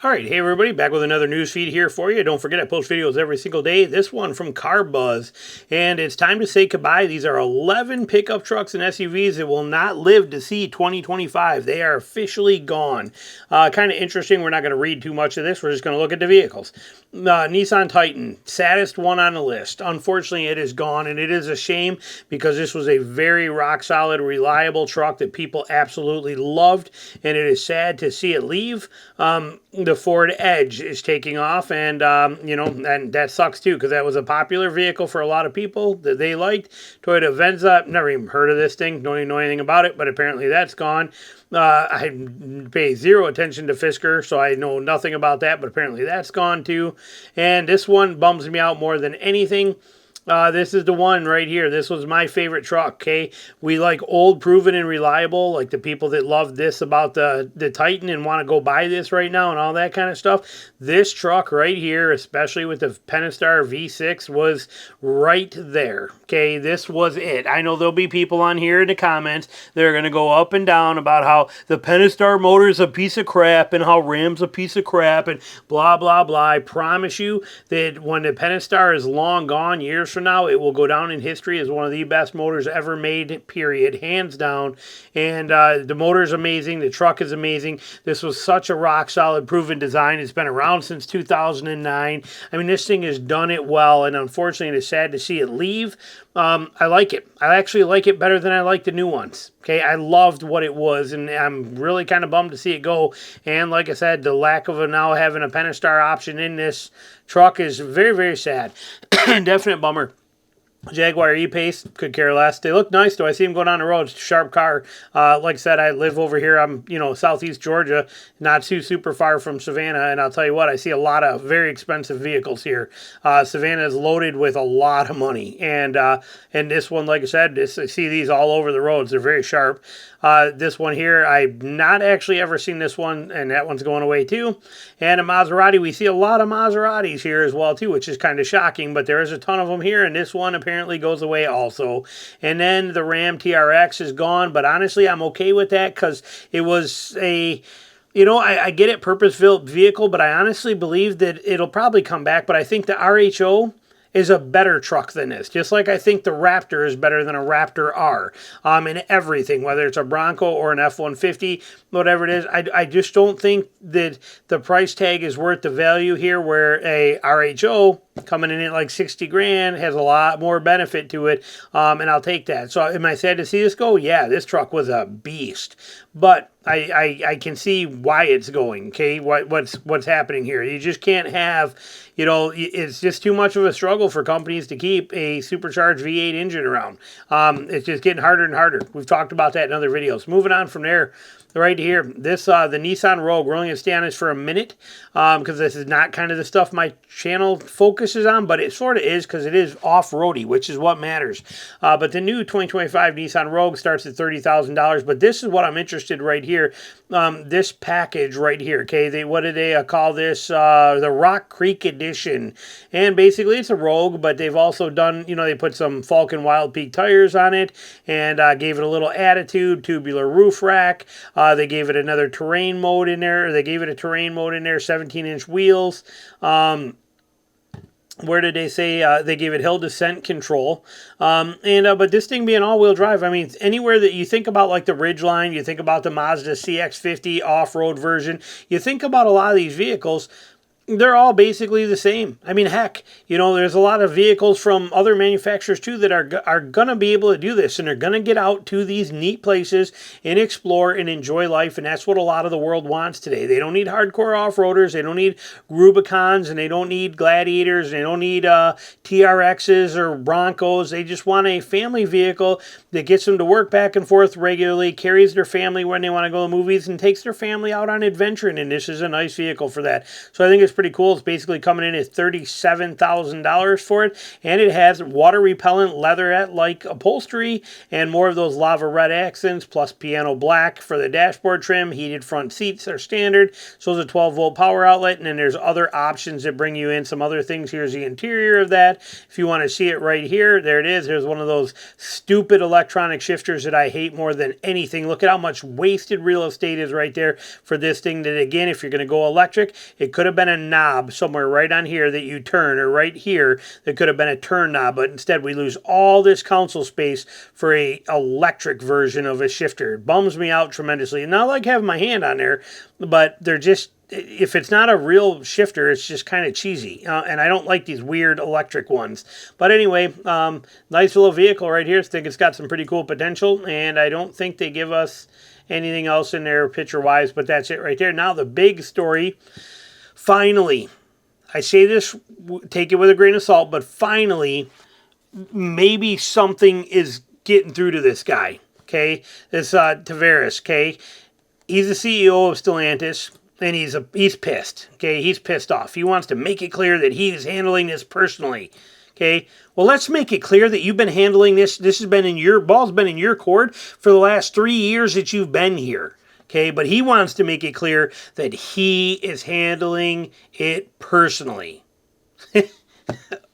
All right, hey everybody, back with another news feed here for you. Don't forget I post videos every single day. This one from Car Buzz, and it's time to say goodbye. These are 11 pickup trucks and SUVs that will not live to see 2025. They are officially gone. Kind of interesting. We're not going to read too much of this. We're just going to look at the vehicles. Nissan Titan, saddest one on the list. Unfortunately, it is gone, and it is a shame because this was a very rock solid, reliable truck that people absolutely loved, and it is sad to see it leave. The Ford Edge is taking off, and and that sucks too because that was a popular vehicle for a lot of people that they liked. Toyota Venza, never even heard of this thing, don't even know anything about it, but apparently that's gone. I pay zero attention to Fisker, so I know nothing about that, but apparently that's gone too. And this one bums me out more than anything. This is the one right here. This was my favorite truck, okay? We like old, proven, and reliable, like the people that love this about the Titan and want to go buy this right now and all that kind of stuff. This truck right here, especially with the Pentastar V6, was right there, okay? This was it. I know there'll be people on here in the comments that are going to go up and down about how the Pentastar motor is a piece of crap and how Ram's a piece of crap and blah, blah, blah. I promise you that when the Pentastar is long gone, years from now, it will go down in history as one of the best motors ever made, period, hands down. And the motor is amazing. The truck is amazing. This was such a rock solid, proven design. It's been around since 2009. I mean, this thing has done it well, and unfortunately, it is sad to see it leave. I like it. I actually like it better than I like the new ones. Okay, I loved what it was, and I'm really kind of bummed to see it go. And like I said, the lack of now having a Pentastar option in this truck is very, very sad. Definite bummer. Jaguar E-Pace, could care less. They look nice, though. I see them going on the road. It's a sharp car. Like I said, I live over here. I'm, southeast Georgia, not too super far from Savannah. And I'll tell you what, I see a lot of very expensive vehicles here. Savannah is loaded with a lot of money. And this one, like I said, I see these all over the roads. They're very sharp. This one here, I've not actually ever seen this one, and that one's going away too. And a Maserati, we see a lot of Maseratis here as well too, which is kind of shocking, but there is a ton of them here, and this one apparently goes away also. And then the Ram TRX is gone, but honestly, I'm okay with that because it was a... I get it, purpose-built vehicle, but I honestly believe that it'll probably come back, but I think the RHO is a better truck than this. Just like I think the Raptor is better than a Raptor R in everything, whether it's a Bronco or an F-150, whatever it is. I just don't think that the price tag is worth the value here, where a RHO coming in at like 60 grand has a lot more benefit to it, and I'll take that. So am I sad to see this go? Yeah, this truck was a beast, but I can see why it's going, okay? What's happening here? You just can't have, it's just too much of a struggle for companies to keep a supercharged V8 engine around. It's just getting harder and harder. We've talked about that in other videos. Moving on from there, right here, this the Nissan Rogue. We're only going to stay on this for a minute because this is not kind of the stuff my channel focuses on, but it sort of is because it is off-roady, which is what matters. But the new 2025 Nissan Rogue starts at $30,000, but this is what I'm interested right here. This package right here, okay? What do they call this? The Rock Creek Edition. And basically it's a Rogue, but they've also done, they put some Falcon Wild Peak tires on it and gave it a little attitude, tubular roof rack. They gave it another terrain mode in there. Or they gave it a terrain mode in there, 17-inch wheels. Where did they say they gave it hill descent control? But this thing being all-wheel drive, I mean, anywhere that you think about like the Ridgeline, you think about the Mazda CX-50 off-road version, you think about a lot of these vehicles, they're all basically the same. I mean, heck, there's a lot of vehicles from other manufacturers too that are going to be able to do this, and they're going to get out to these neat places and explore and enjoy life, and that's what a lot of the world wants today. They don't need hardcore off-roaders, they don't need Rubicons, and they don't need Gladiators, and they don't need TRXs or Broncos. They just want a family vehicle that gets them to work back and forth regularly, carries their family when they want to go to movies, and takes their family out on adventure, and this is a nice vehicle for that. So I think it's pretty cool. It's basically coming in at $37,000 for it, and it has water repellent leatherette-like upholstery and more of those lava red accents, plus piano black for the dashboard trim. Heated front seats are standard. So there's a 12-volt power outlet, and then there's other options that bring you in some other things. Here's the interior of that. If you want to see it right here, there it is. There's one of those stupid electronic shifters that I hate more than anything. Look at how much wasted real estate is right there for this thing. That, again, if you're going to go electric, it could have been a knob somewhere right on here that you turn, or right here that could have been a turn knob, but instead we lose all this console space for a electric version of a shifter. It bums me out tremendously. Not like having my hand on there, but they're just, if it's not a real shifter, it's just kind of cheesy. And I don't like these weird electric ones. But anyway, nice little vehicle right here. I think it's got some pretty cool potential, and I don't think they give us anything else in there picture-wise, but that's it right there. Now the big story, finally, I say this, take it with a grain of salt, but finally, maybe something is getting through to this guy, okay? This Tavares, okay? He's the CEO of Stellantis, and he's pissed, okay? He's pissed off. He wants to make it clear that he is handling this personally, okay? Well, let's make it clear that you've been handling this. This has been in your, ball's been in your court for the last 3 years that you've been here, okay? But he wants to make it clear that he is handling it personally.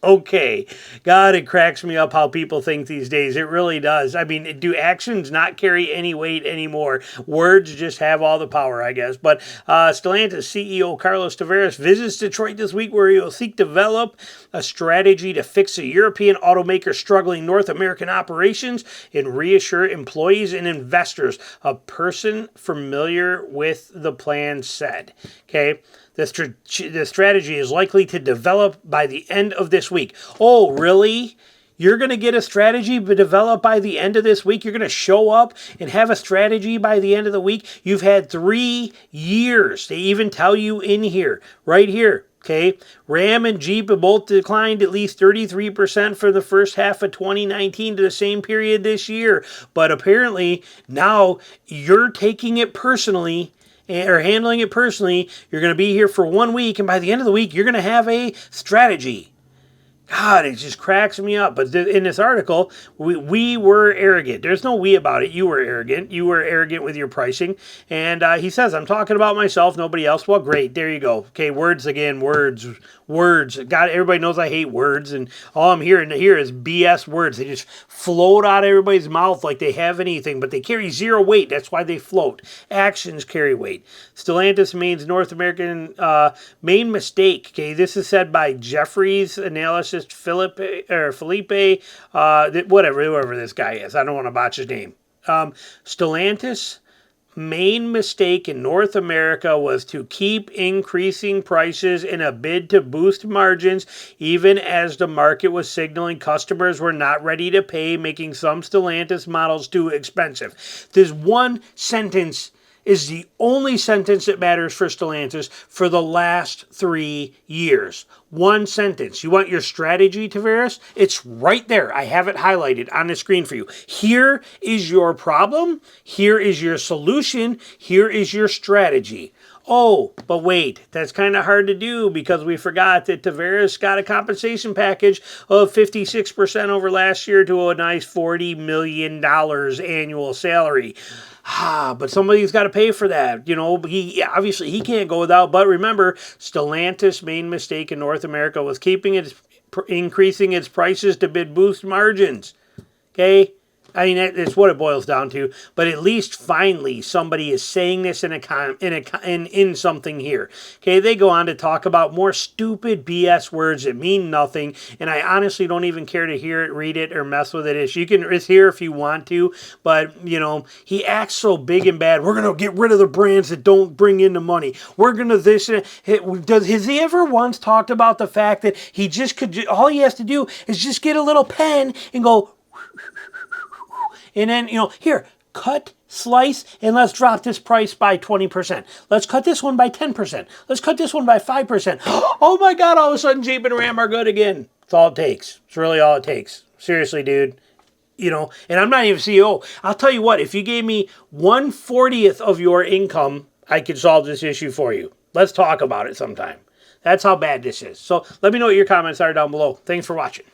Okay. God, it cracks me up how people think these days. It really does. I mean, do actions not carry any weight anymore? Words just have all the power, I guess. But Stellantis CEO Carlos Tavares visits Detroit this week, where he will seek to develop a strategy to fix a European automaker struggling North American operations and reassure employees and investors. A person familiar with the plan said. Okay. The strategy is likely to develop by the end of this week. Oh, really? You're going to get a strategy to develop by the end of this week? You're going to show up and have a strategy by the end of the week? You've had 3 years. They even tell you in here, right here. Okay, Ram and Jeep have both declined at least 33% for the first half of 2019 to the same period this year. But apparently now you're taking it personally, or handling it personally. You're going to be here for 1 week, and by the end of the week, you're going to have a strategy. God, it just cracks me up. But in this article, we were arrogant. There's no we about it. You were arrogant. You were arrogant with your pricing. And he says, I'm talking about myself, nobody else. Well, great. There you go. Okay, words again. Words. God, everybody knows I hate words. And all I'm hearing here is BS words. They just float out of everybody's mouth like they have anything. But they carry zero weight. That's why they float. Actions carry weight. Stellantis means North American main mistake. Okay, this is said by Jeffries analysis. Felipe, whoever this guy is. I don't want to botch his name. Stellantis' main mistake in North America was to keep increasing prices in a bid to boost margins, even as the market was signaling customers were not ready to pay, making some Stellantis models too expensive. This one sentence is the only sentence that matters for Stellantis for the last 3 years. One sentence. You want your strategy, Tavares? It's right there. I have it highlighted on the screen for you. Here is your problem. Here is your solution. Here is your strategy. Oh, but wait, that's kind of hard to do because we forgot that Tavares got a compensation package of 56% over last year to a nice $40 million annual salary. But somebody's got to pay for that. You know, obviously he can't go without. But remember, Stellantis' main mistake in North America was increasing its prices to bid boost margins. Okay? I mean, that's what it boils down to. But at least finally somebody is saying this in something here. Okay, they go on to talk about more stupid BS words that mean nothing, and I honestly don't even care to hear it, read it, or mess with it. It's here if you want to, but you know, he acts so big and bad. We're gonna get rid of the brands that don't bring in the money. We're gonna this. Has he ever once talked about the fact that he just could? All he has to do is just get a little pen and go. And then, you know, here, cut, slice, and let's drop this price by 20%. Let's cut this one by 10%. Let's cut this one by 5%. Oh my God, all of a sudden Jeep and Ram are good again. That's all it takes. It's really all it takes. Seriously, dude. You know, and I'm not even CEO. I'll tell you what, if you gave me 1/40th of your income, I could solve this issue for you. Let's talk about it sometime. That's how bad this is. So let me know what your comments are down below. Thanks for watching.